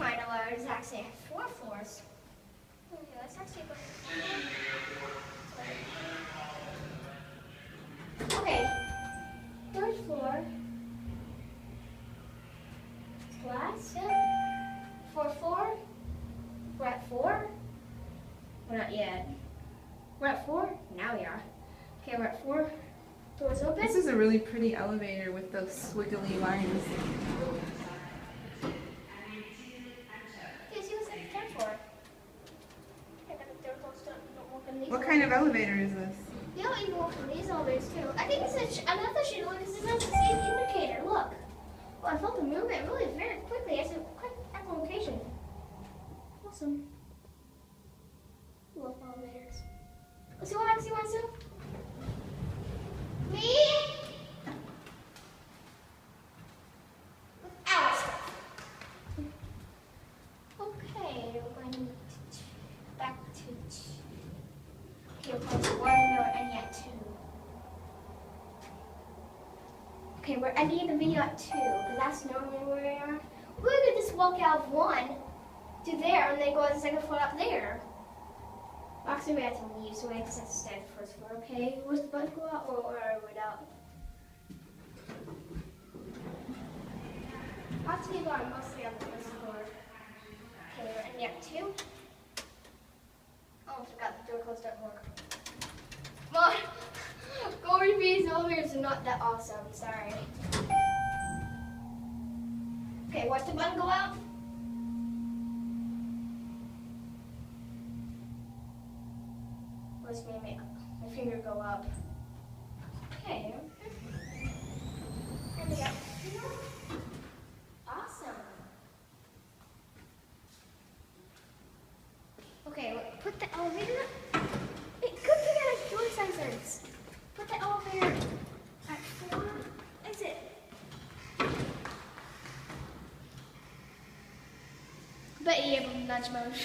find out why it's actually 4 floors. Okay, let's actually go. Okay, 3rd floor. Glass, yeah. 4th floor. We're at 4. We're not yet. We're at 4? Now we are. Okay, we're at 4. Doors open. This is a really pretty elevator with those squiggly lines. Okay, see what's at the 10th floor. I got the door closed. Don't walk in these. What kind of elevator is this? You don't even walk in these elevators too. I think it's another Schindler because it has the same indicator. Look. Oh, I felt the movement really very quickly. It's a quick echolocation. Awesome. Love elevators. Let's see what wants to. Me? Without stuff. Okay, we're going to back to okay, we're going to 1 and we're ending at 2. Okay, we're ending the video at 2 because that's normally where we are. We could just walk out of 1 to there and then go to the 2nd floor up there. Actually, we have to leave, so we have to stay at the 1st floor, okay? Was the bus go out or are we out? Lots of people are mostly on the 1st floor. Okay, we're ending at 2. Oh, I forgot the door closed at work. Come on! Going these elevators are not that awesome, sorry. Okay, watch the button go out. Let's make my finger go up. Okay. And we got awesome. Okay, put the elevator. It could be at door sensors. Put the elevator at 4. Exit. Bet you have a nudge mode.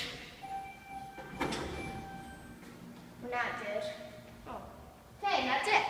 We're not, dude. Oh. Okay, that's it.